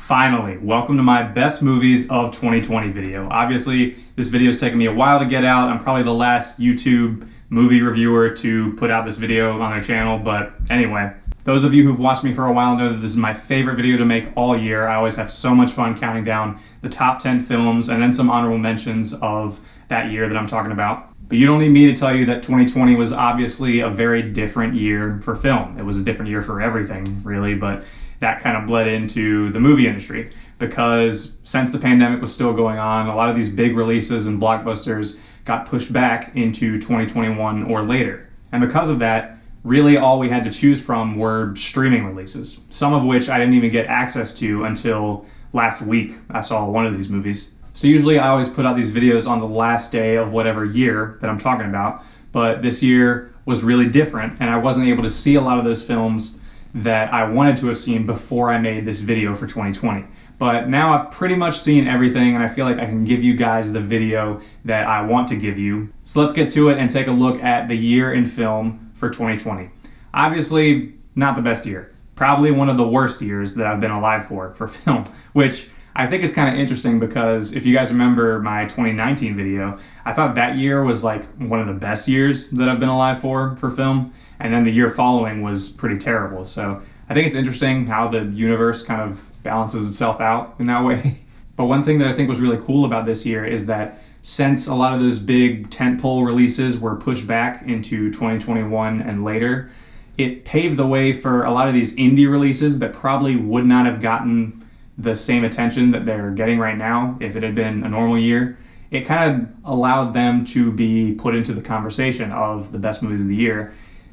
Finally, welcome to my best movies of 2020 video. Obviously, this video is taking me a while to get out. I'm probably the last YouTube movie reviewer to put out this video on their channel, but anyway. Those of you who've watched me for a while know that this is my favorite video to make all year. I always have so much fun counting down the top 10 films and then some honorable mentions of that year that I'm talking about. But you don't need me to tell you that 2020 was obviously a very different year for film. It was a different year for everything, really, but that kind of bled into the movie industry because since the pandemic was still going on, a lot of these big releases and blockbusters got pushed back into 2021 or later. And because of that, really all we had to choose from were streaming releases, some of which I didn't even get access to until last week. I saw one of these movies. So usually I always put out these videos on the last day of whatever year that I'm talking about, but this year was really different and I wasn't able to see a lot of those films that I wanted to have seen before I made this video for 2020. But now I've pretty much seen everything and I feel like I can give you guys the video that I want to give you. So let's get to it and take a look at the year in film for 2020. Obviously, not the best year. Probably one of the worst years that I've been alive for film, which I think is kind of interesting because if you guys remember my 2019 video, I thought that year was like one of the best years that I've been alive for film, and then the year following was pretty terrible. So I think it's interesting how the universe kind of balances itself out in that way. But one thing that I think was really cool about this year is that since a lot of those big tentpole releases were pushed back into 2021 and later, it paved the way for a lot of these indie releases that probably would not have gotten the same attention that they're getting right now if it had been a normal year. It kind of allowed them to be put into the conversation of the best movies of the year,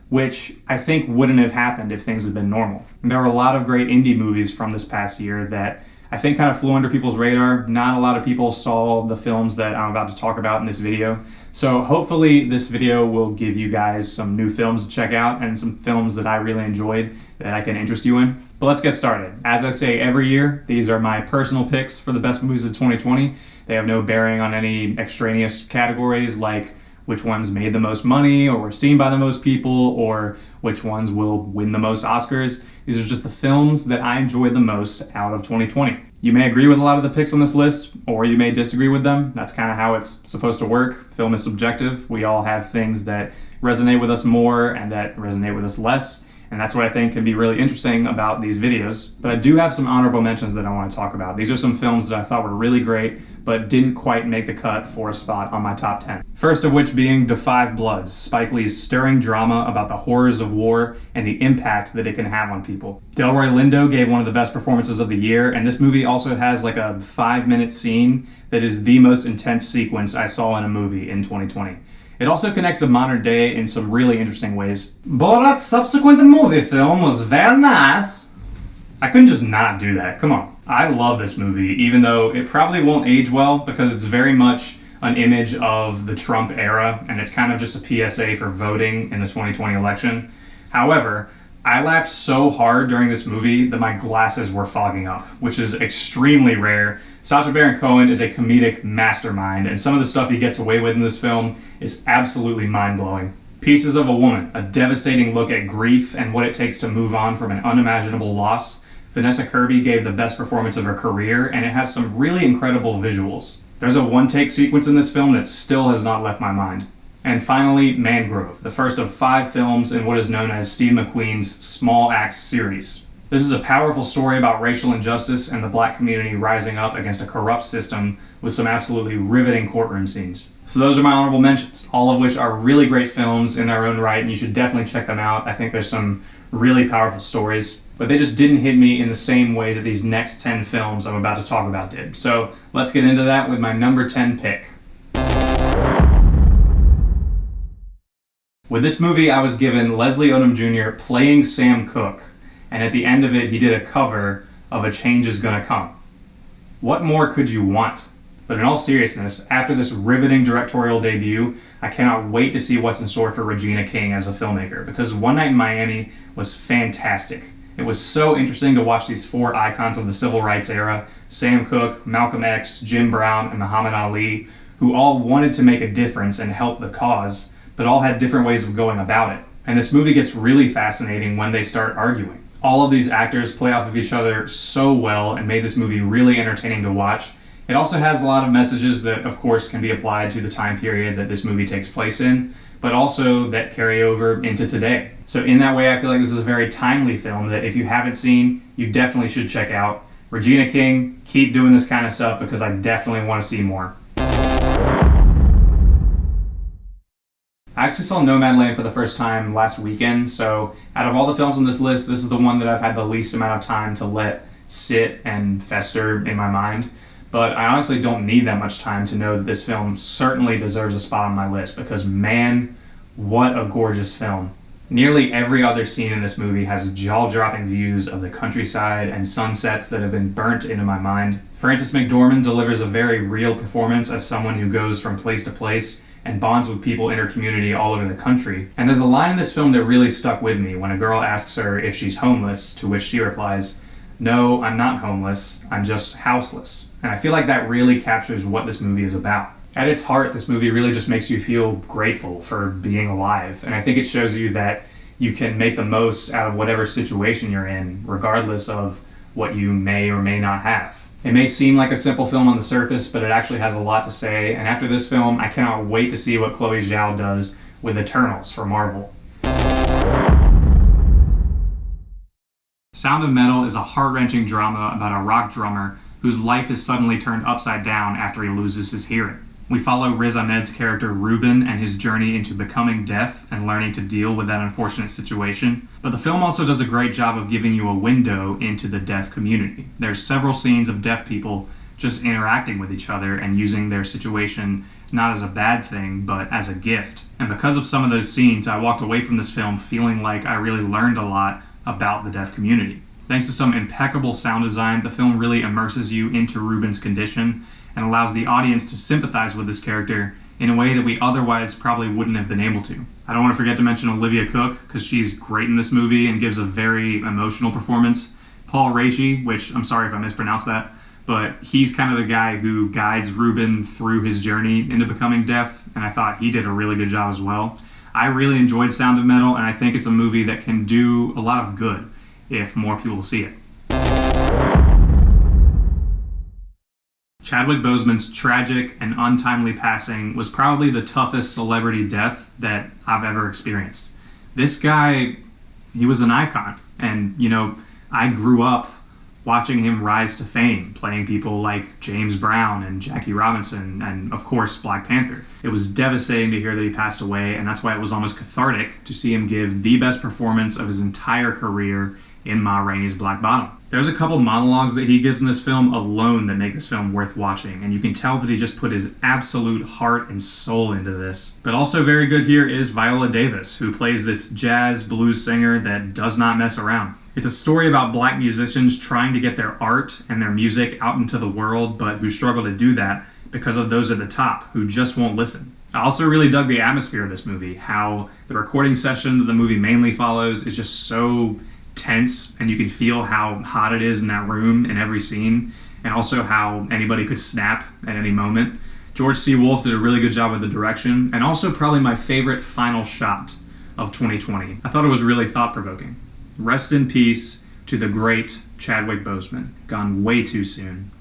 which I think wouldn't have happened if things had been normal. And there were a lot of great indie movies from this past year that I think kind of flew under people's radar. Not a lot of people saw the films that I'm about to talk about in this video. So hopefully this video will give you guys some new films to check out and some films that I really enjoyed that I can interest you in. But let's get started. As I say every year, these are my personal picks for the best movies of 2020. They have no bearing on any extraneous categories like which ones made the most money or were seen by the most people or which ones will win the most Oscars. These are just the films that I enjoyed the most out of 2020. You may agree with a lot of the picks on this list, or you may disagree with them. That's kind of how it's supposed to work. Film is subjective. We all have things that resonate with us more and that resonate with us less. And that's what I think can be really interesting about these videos. But I do have some honorable mentions that I want to talk about. These are some films that I thought were really great, but didn't quite make the cut for a spot on my top 10. First of which being Da 5 Bloods, Spike Lee's stirring drama about the horrors of war and the impact that it can have on people. Delroy Lindo gave one of the best performances of the year, and this movie also has like a 5-minute scene that is the most intense sequence I saw in a movie in 2020. It also connects to modern day in some really interesting ways. Borat's subsequent movie film was very nice. I couldn't just not do that. Come on. I love this movie, even though it probably won't age well because it's very much an image of the Trump era, and it's kind of just a PSA for voting in the 2020 election. However, I laughed so hard during this movie that my glasses were fogging up, which is extremely rare. Sacha Baron Cohen is a comedic mastermind, and some of the stuff he gets away with in this film is absolutely mind-blowing. Pieces of a Woman, a devastating look at grief and what it takes to move on from an unimaginable loss. Vanessa Kirby gave the best performance of her career, and it has some really incredible visuals. There's a one-take sequence in this film that still has not left my mind. And finally, Mangrove, the first of 5 films in what is known as Steve McQueen's Small Axe series. This is a powerful story about racial injustice and the black community rising up against a corrupt system with some absolutely riveting courtroom scenes. So those are my honorable mentions, all of which are really great films in their own right, and you should definitely check them out. I think there's some really powerful stories, but they just didn't hit me in the same way that these next 10 films I'm about to talk about did. So let's get into that with my number 10 pick. With this movie, I was given Leslie Odom Jr. playing Sam Cooke, and at the end of it, he did a cover of A Change Is Gonna Come. What more could you want? But in all seriousness, after this riveting directorial debut, I cannot wait to see what's in store for Regina King as a filmmaker, because One Night in Miami was fantastic. It was so interesting to watch these 4 icons of the civil rights era, Sam Cooke, Malcolm X, Jim Brown, and Muhammad Ali, who all wanted to make a difference and help the cause, but all had different ways of going about it. And this movie gets really fascinating when they start arguing. All of these actors play off of each other so well and made this movie really entertaining to watch. It also has a lot of messages that, of course, can be applied to the time period that this movie takes place in, but also that carry over into today. So in that way, I feel like this is a very timely film that if you haven't seen, you definitely should check out. Regina King, keep doing this kind of stuff because I definitely want to see more. I actually saw Nomad Lane for the first time last weekend, so out of all the films on this list, this is the one that I've had the least amount of time to let sit and fester in my mind. But I honestly don't need that much time to know that this film certainly deserves a spot on my list because, man, what a gorgeous film. Nearly every other scene in this movie has jaw-dropping views of the countryside and sunsets that have been burnt into my mind. Frances McDormand delivers a very real performance as someone who goes from place to place and bonds with people in her community all over the country. And there's a line in this film that really stuck with me when a girl asks her if she's homeless, to which she replies, "No, I'm not homeless, I'm just houseless." And I feel like that really captures what this movie is about. At its heart, this movie really just makes you feel grateful for being alive. And I think it shows you that you can make the most out of whatever situation you're in, regardless of what you may or may not have. It may seem like a simple film on the surface, but it actually has a lot to say. And after this film, I cannot wait to see what Chloe Zhao does with Eternals for Marvel. Sound of Metal is a heart-wrenching drama about a rock drummer whose life is suddenly turned upside down after he loses his hearing. We follow Riz Ahmed's character Ruben and his journey into becoming deaf and learning to deal with that unfortunate situation. But the film also does a great job of giving you a window into the deaf community. There's several scenes of deaf people just interacting with each other and using their situation not as a bad thing, but as a gift. And because of some of those scenes, I walked away from this film feeling like I really learned a lot about the deaf community. Thanks to some impeccable sound design, the film really immerses you into Ruben's condition and allows the audience to sympathize with this character in a way that we otherwise probably wouldn't have been able to. I don't want to forget to mention Olivia Cooke, because she's great in this movie and gives a very emotional performance. Paul Raci, which I'm sorry if I mispronounced that, but he's kind of the guy who guides Ruben through his journey into becoming deaf, and I thought he did a really good job as well. I really enjoyed Sound of Metal, and I think it's a movie that can do a lot of good if more people see it. Chadwick Boseman's tragic and untimely passing was probably the toughest celebrity death that I've ever experienced. This guy, he was an icon. And, I grew up watching him rise to fame, playing people like James Brown and Jackie Robinson and, of course, Black Panther. It was devastating to hear that he passed away, and that's why it was almost cathartic to see him give the best performance of his entire career in Ma Rainey's Black Bottom. There's a couple monologues that he gives in this film alone that make this film worth watching, and you can tell that he just put his absolute heart and soul into this. But also very good here is Viola Davis, who plays this jazz blues singer that does not mess around. It's a story about black musicians trying to get their art and their music out into the world, but who struggle to do that because of those at the top who just won't listen. I also really dug the atmosphere of this movie, how the recording session that the movie mainly follows is just so tense, and you can feel how hot it is in that room in every scene, and also how anybody could snap at any moment. George C. Wolfe did a really good job with the direction, and also probably my favorite final shot of 2020. I thought it was really thought-provoking. Rest in peace to the great Chadwick Boseman, gone way too soon.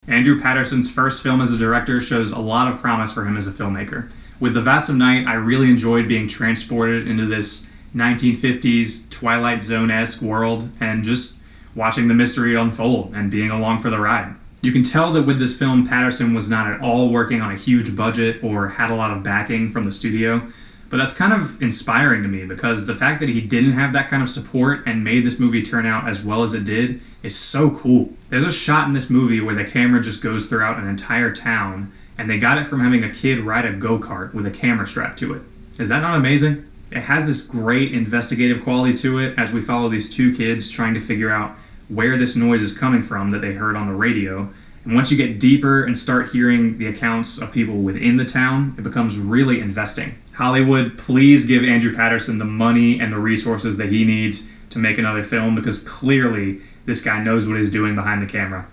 Andrew Patterson's first film as a director shows a lot of promise for him as a filmmaker. With The Vast of Night, I really enjoyed being transported into this 1950s Twilight Zone-esque world and just watching the mystery unfold and being along for the ride. You can tell that with this film, Patterson was not at all working on a huge budget or had a lot of backing from the studio, but that's kind of inspiring to me because the fact that he didn't have that kind of support and made this movie turn out as well as it did is so cool. There's a shot in this movie where the camera just goes throughout an entire town, and they got it from having a kid ride a go-kart with a camera strapped to it. Is that not amazing? It has this great investigative quality to it as we follow these two kids trying to figure out where this noise is coming from that they heard on the radio. And once you get deeper and start hearing the accounts of people within the town, it becomes really investing. Hollywood, please give Andrew Patterson the money and the resources that he needs to make another film, because clearly this guy knows what he's doing behind the camera.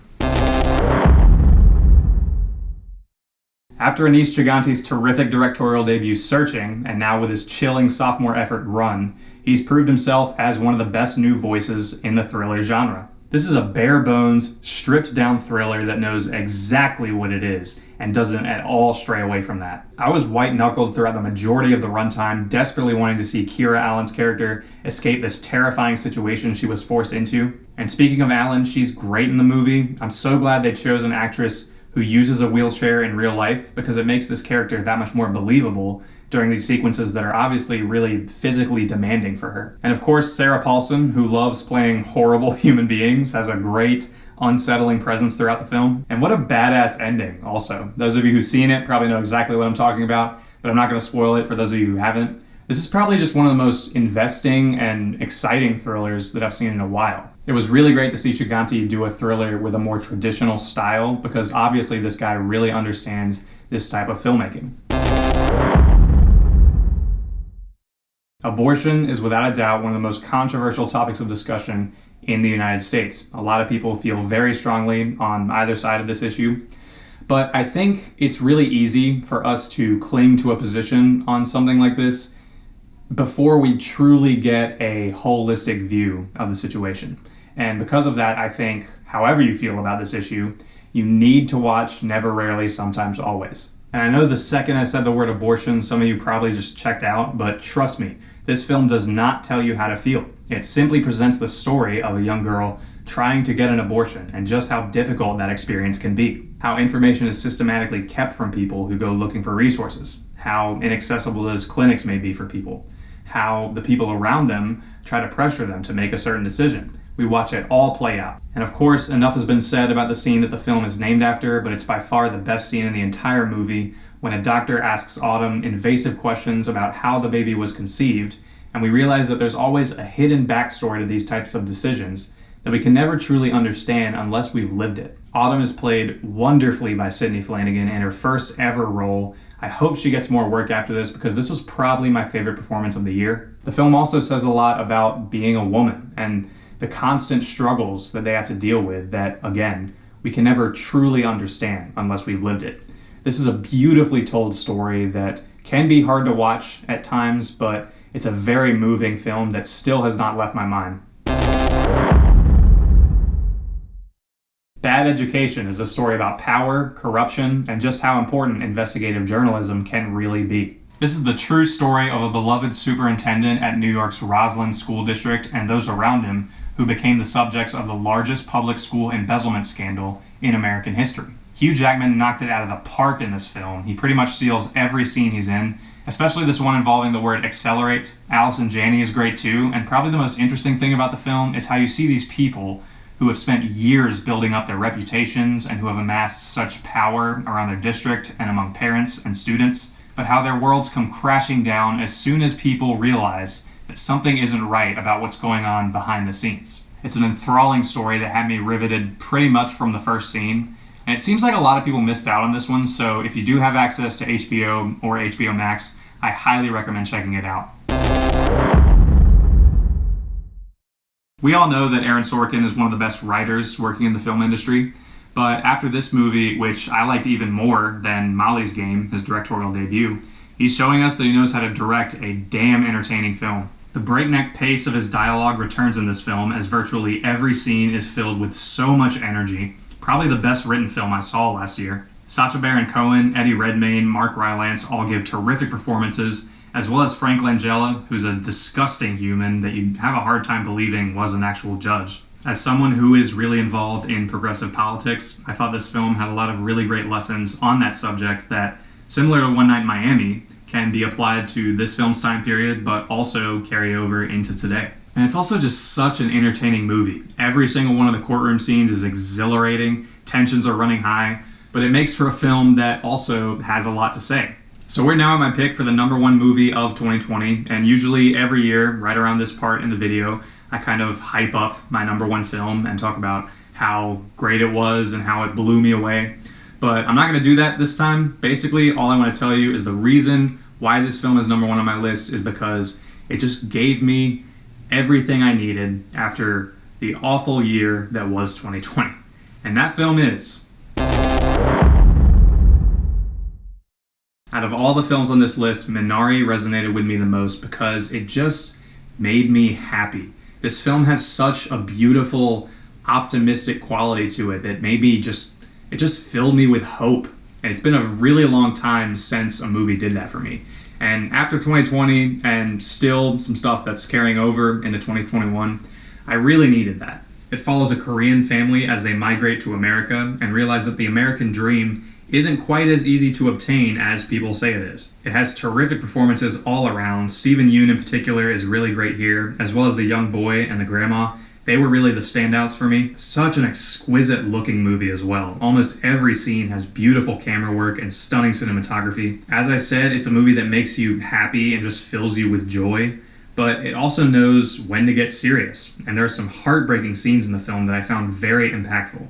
After Anish Chaganty's terrific directorial debut Searching, and now with his chilling sophomore effort Run, he's proved himself as one of the best new voices in the thriller genre. This is a bare-bones, stripped-down thriller that knows exactly what it is and doesn't at all stray away from that. I was white-knuckled throughout the majority of the runtime, desperately wanting to see Kira Allen's character escape this terrifying situation she was forced into. And speaking of Allen, she's great in the movie. I'm so glad they chose an actress who uses a wheelchair in real life, because it makes this character that much more believable during these sequences that are obviously really physically demanding for her. And of course, Sarah Paulson, who loves playing horrible human beings, has a great, unsettling presence throughout the film. And what a badass ending, also. Those of you who've seen it probably know exactly what I'm talking about, but I'm not going to spoil it for those of you who haven't. This is probably just one of the most investing and exciting thrillers that I've seen in a while. It was really great to see Chaganty do a thriller with a more traditional style, because obviously this guy really understands this type of filmmaking. Abortion is without a doubt one of the most controversial topics of discussion in the United States. A lot of people feel very strongly on either side of this issue, but I think it's really easy for us to cling to a position on something like this before we truly get a holistic view of the situation. And because of that, I think, however you feel about this issue, you need to watch Never, Rarely, Sometimes, Always. And I know the second I said the word abortion, some of you probably just checked out, but trust me, this film does not tell you how to feel. It simply presents the story of a young girl trying to get an abortion and just how difficult that experience can be. How information is systematically kept from people who go looking for resources. How inaccessible those clinics may be for people. How the people around them try to pressure them to make a certain decision. We watch it all play out. And of course, enough has been said about the scene that the film is named after, but it's by far the best scene in the entire movie, when a doctor asks Autumn invasive questions about how the baby was conceived, and we realize that there's always a hidden backstory to these types of decisions that we can never truly understand unless we've lived it. Autumn is played wonderfully by Sydney Flanagan in her first ever role. I hope she gets more work after this, because this was probably my favorite performance of the year. The film also says a lot about being a woman and the constant struggles that they have to deal with that, again, we can never truly understand unless we've lived it. This is a beautifully told story that can be hard to watch at times, but it's a very moving film that still has not left my mind. Bad Education is a story about power, corruption, and just how important investigative journalism can really be. This is the true story of a beloved superintendent at New York's Roslyn School District and those around him who became the subjects of the largest public school embezzlement scandal in American history. Hugh Jackman knocked it out of the park in this film. He pretty much steals every scene he's in, especially this one involving the word accelerate. Allison Janney is great too, and probably the most interesting thing about the film is how you see these people who have spent years building up their reputations and who have amassed such power around their district and among parents and students, but how their worlds come crashing down as soon as people realize that something isn't right about what's going on behind the scenes. It's an enthralling story that had me riveted pretty much from the first scene, and it seems like a lot of people missed out on this one, so if you do have access to HBO or HBO Max, I highly recommend checking it out. We all know that Aaron Sorkin is one of the best writers working in the film industry, but after this movie, which I liked even more than Molly's Game, his directorial debut, he's showing us that he knows how to direct a damn entertaining film. The breakneck pace of his dialogue returns in this film, as virtually every scene is filled with so much energy. Probably the best written film I saw last year. Sacha Baron Cohen, Eddie Redmayne, Mark Rylance all give terrific performances, as well as Frank Langella, who's a disgusting human that you'd have a hard time believing was an actual judge. As someone who is really involved in progressive politics, I thought this film had a lot of really great lessons on that subject that, similar to One Night in Miami, can be applied to this film's time period, but also carry over into today. And it's also just such an entertaining movie. Every single one of the courtroom scenes is exhilarating, tensions are running high, but it makes for a film that also has a lot to say. So we're now at my pick for the #1 movie of 2020, and usually every year, right around this part in the video, I kind of hype up my #1 film and talk about how great it was and how it blew me away. But I'm not going to do that this time. Basically, all I want to tell you is the reason why this film is #1 on my list is because it just gave me everything I needed after the awful year that was 2020. And that film is Out of all the films on this list, Minari resonated with me the most because it just made me happy. This film has such a beautiful, optimistic quality to it that it just filled me with hope. And it's been a really long time since a movie did that for me. And after 2020 and still some stuff that's carrying over into 2021, I really needed that. It follows a Korean family as they migrate to America and realize that the American dream isn't quite as easy to obtain as people say it is. It has terrific performances all around. Stephen Yeun in particular is really great here, as well as the young boy and the grandma. They were really the standouts for me. Such an exquisite looking movie as well. Almost every scene has beautiful camera work and stunning cinematography. As I said, it's a movie that makes you happy and just fills you with joy, but it also knows when to get serious. And there are some heartbreaking scenes in the film that I found very impactful.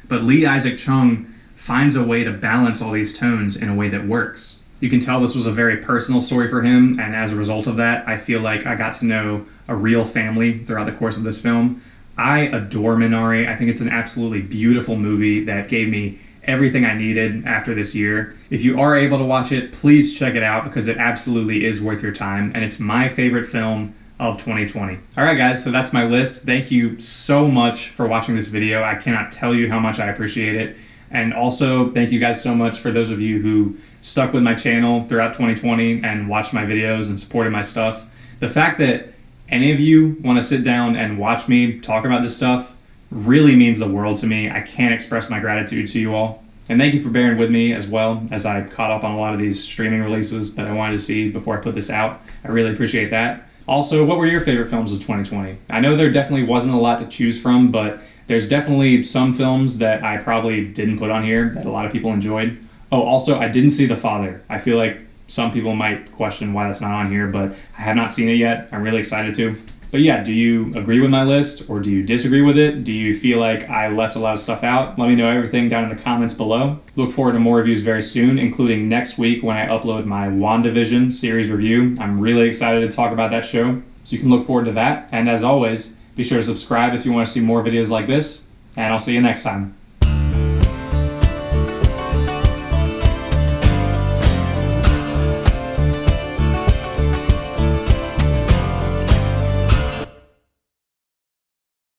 But Lee Isaac Chung finds a way to balance all these tones in a way that works. You can tell this was a very personal story for him, and as a result of that, I feel like I got to know a real family throughout the course of this film. I adore Minari. I think it's an absolutely beautiful movie that gave me everything I needed after this year. If you are able to watch it, please check it out because it absolutely is worth your time, and it's my favorite film of 2020. Alright guys, so that's my list. Thank you so much for watching this video. I cannot tell you how much I appreciate it. And also, thank you guys so much for those of you who stuck with my channel throughout 2020 and watched my videos and supported my stuff. The fact that any of you want to sit down and watch me talk about this stuff really means the world to me. I can't express my gratitude to you all. And thank you for bearing with me as well as I caught up on a lot of these streaming releases that I wanted to see before I put this out. I really appreciate that. Also, what were your favorite films of 2020? I know there definitely wasn't a lot to choose from, but there's definitely some films that I probably didn't put on here that a lot of people enjoyed. Oh, also, I didn't see The Father. I feel like some people might question why that's not on here, but I have not seen it yet. I'm really excited to. But yeah, do you agree with my list or do you disagree with it? Do you feel like I left a lot of stuff out? Let me know everything down in the comments below. Look forward to more reviews very soon, including next week when I upload my WandaVision series review. I'm really excited to talk about that show, so you can look forward to that. And as always, be sure to subscribe if you want to see more videos like this, and I'll see you next time.